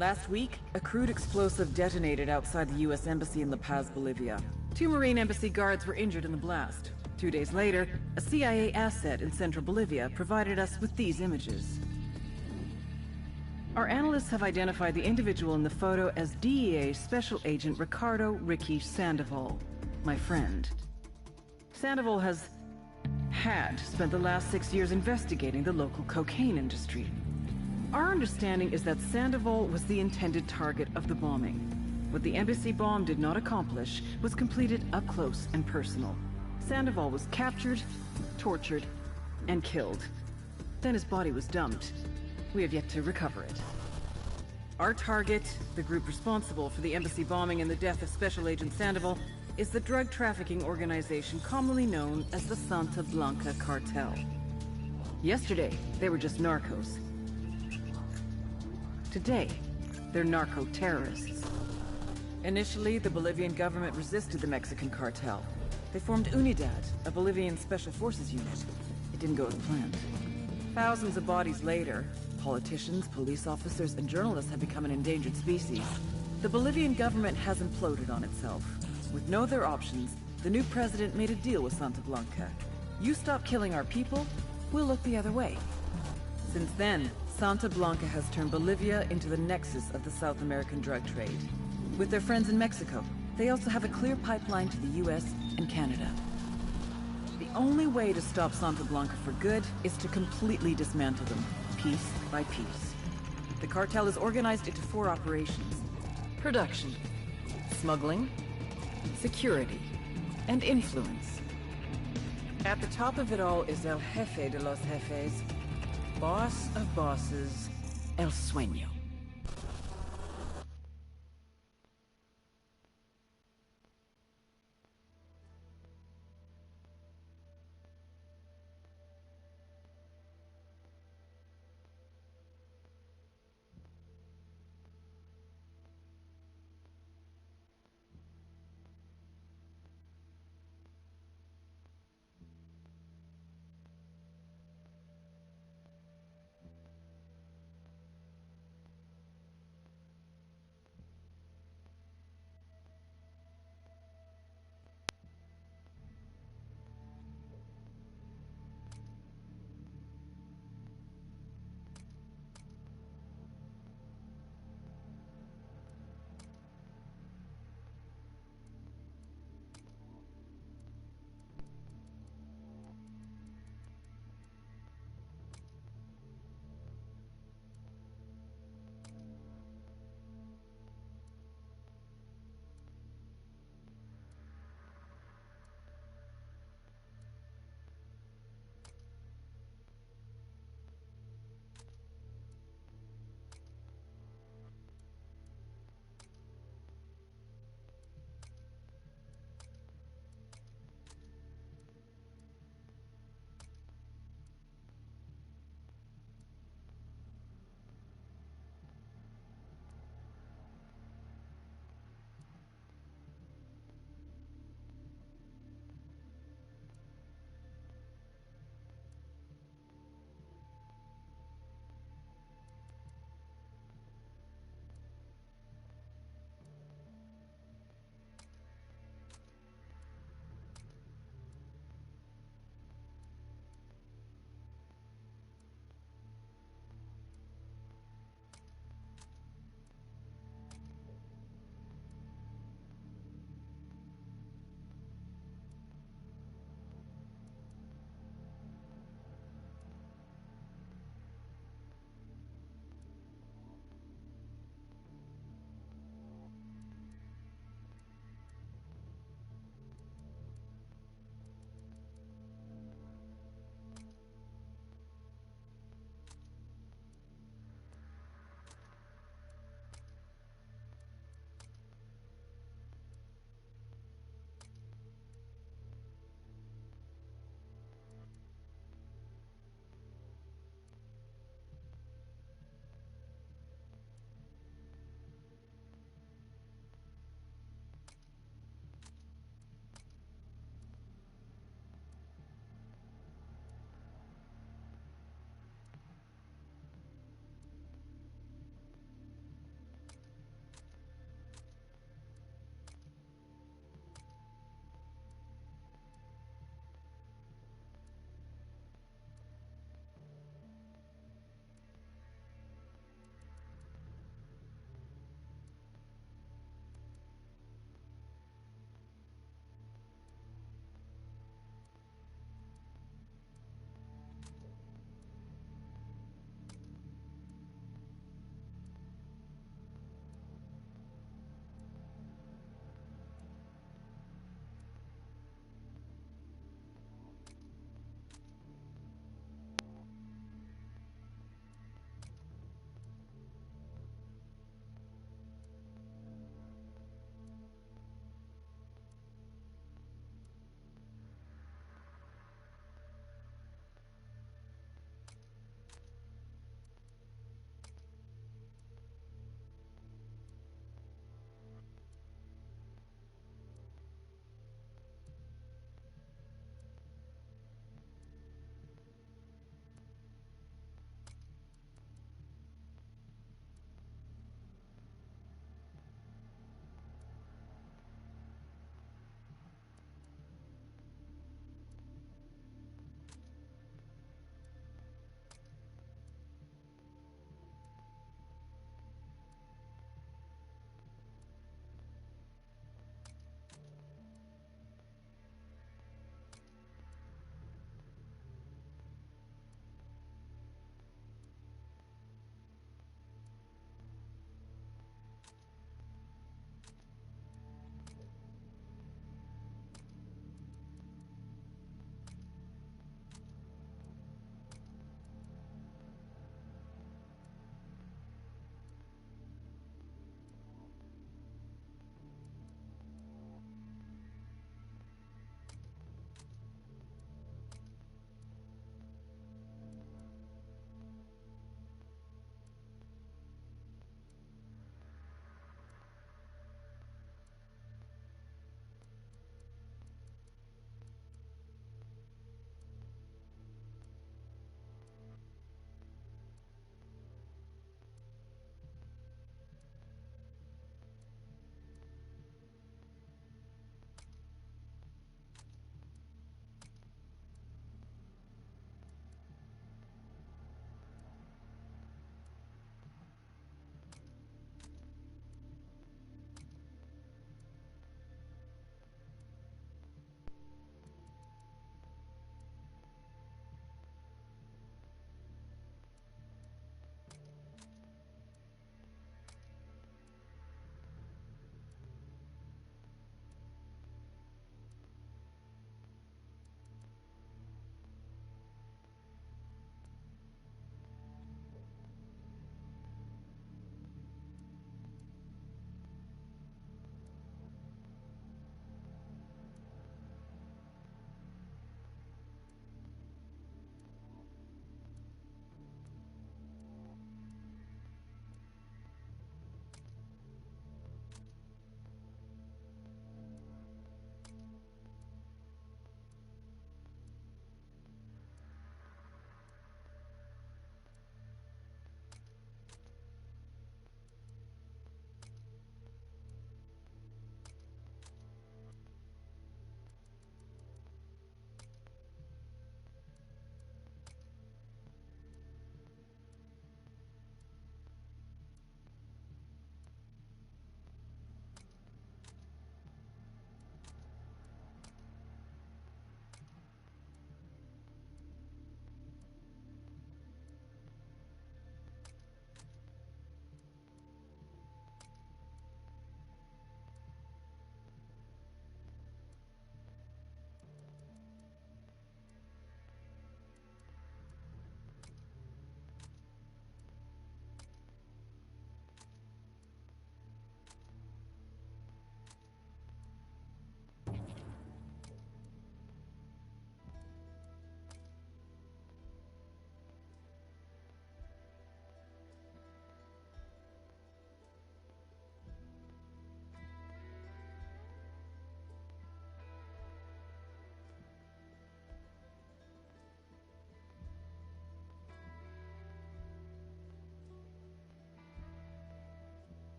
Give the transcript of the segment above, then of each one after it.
Last week, a crude explosive detonated outside the U.S. Embassy in La Paz, Bolivia. 2 Marine Embassy guards were injured in the blast. 2 days later, a CIA asset in central Bolivia provided us with these images. Our analysts have identified the individual in the photo as DEA Special Agent Ricardo Ricky Sandoval, my friend. Sandoval had spent the last 6 years investigating the local cocaine industry. Our understanding is that Sandoval was the intended target of the bombing. What the embassy bomb did not accomplish was completed up close and personal. Sandoval was captured, tortured, and killed. Then his body was dumped. We have yet to recover it. Our target, the group responsible for the embassy bombing and the death of Special Agent Sandoval, is the drug trafficking organization commonly known as the Santa Blanca Cartel. Yesterday, they were just narcos. Today, they're narco-terrorists. Initially, the Bolivian government resisted the Mexican cartel. They formed UNIDAD, a Bolivian special forces unit. It didn't go as planned. Thousands of bodies later, politicians, police officers, and journalists have become an endangered species. The Bolivian government has imploded on itself. With no other options, the new president made a deal with Santa Blanca. You stop killing our people, we'll look the other way. Since then, Santa Blanca has turned Bolivia into the nexus of the South American drug trade. With their friends in Mexico, they also have a clear pipeline to the US and Canada. The only way to stop Santa Blanca for good is to completely dismantle them, piece by piece. The cartel is organized into 4 operations: production, smuggling, security, and influence. At the top of it all is El Jefe de los Jefes, boss of bosses, El Sueño.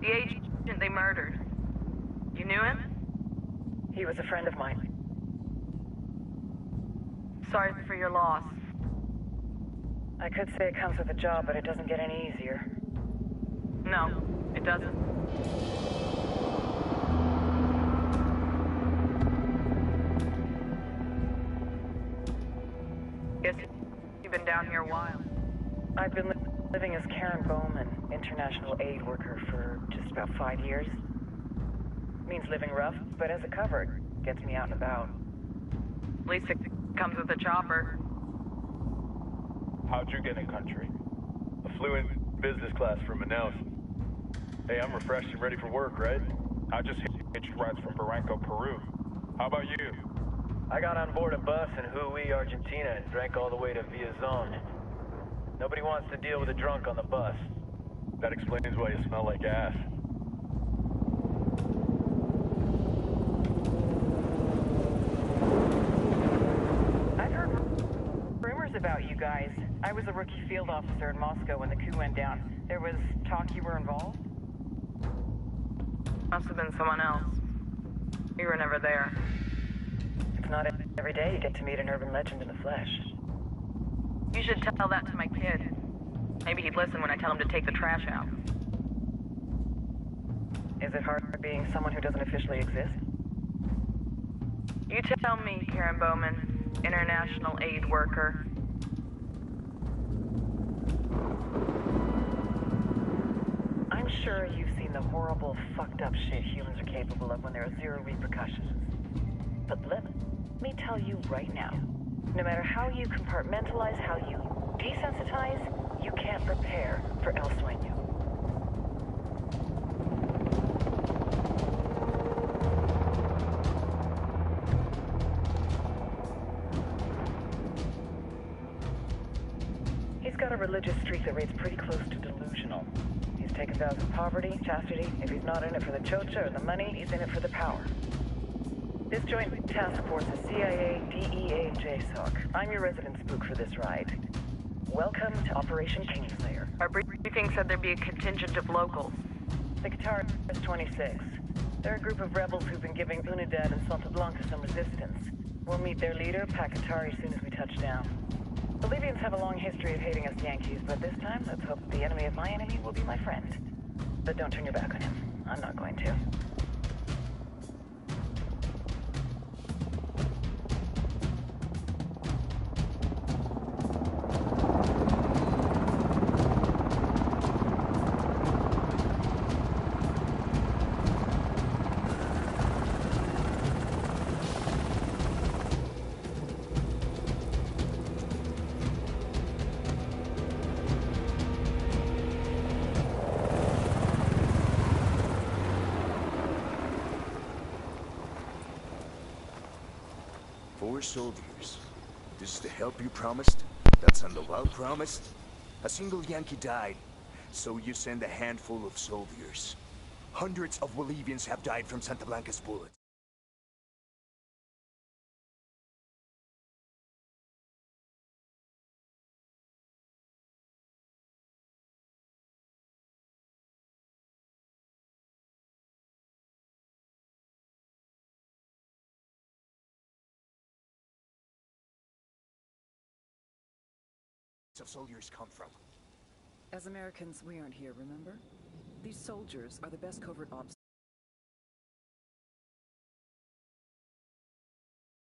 The agent they murdered. You knew him? He was a friend of mine. Sorry for your loss. I could say it comes with a job, but it doesn't get any easier. No, it doesn't. Guess you've been down here a while. I've been living as Karen Bowman, international aid worker, for just about 5 years. Means living rough, but as a cover, gets me out and about. At least it comes with a chopper. How'd you get in country? I flew in business class from Manaus. Hey, I'm refreshed and ready for work, right? I just hitched rides from Barranco, Peru. How about you? I got on board a bus in Hui, Argentina, and drank all the way to Villazon. Nobody wants to deal with a drunk on the bus. That explains why you smell like ass. I've heard rumors about you guys. I was a rookie field officer in Moscow when the coup went down. There was talk you were involved? Must have been someone else. You were never there. It's not every day you get to meet an urban legend in the flesh. You should tell that to my kid. Maybe he'd listen when I tell him to take the trash out. Is it hard being someone who doesn't officially exist? You tell me, Karen Bowman, international aid worker. I'm sure you've seen the horrible, fucked up shit humans are capable of when there are zero repercussions. But let me tell you right now, no matter how you compartmentalize, how you desensitize, you can't prepare for El Sueño. He's got a religious streak that rates pretty close to delusional. He's taken vows of poverty, chastity. If he's not in it for the chocha or the money, he's in it for the power. This joint task force is CIA, DEA, and JSOC. I'm your resident spook for this ride. Welcome to Operation Kingslayer. Our briefing said there'd be a contingent of locals. The Qatar is 26. They're a group of rebels who've been giving Unidad and Santa Blanca some resistance. We'll meet their leader, Pakatari, as soon as we touch down. Bolivians have a long history of hating us Yankees, but this time, let's hope the enemy of my enemy will be my friend. But don't turn your back on him. I'm not going to. Soldiers. This is the help you promised? That Sandoval promised? A single Yankee died, so you send a handful of soldiers. Hundreds of Bolivians have died from Santa Blanca's bullets. Of soldiers come from. As Americans, we aren't here, remember? These soldiers are the best covert ops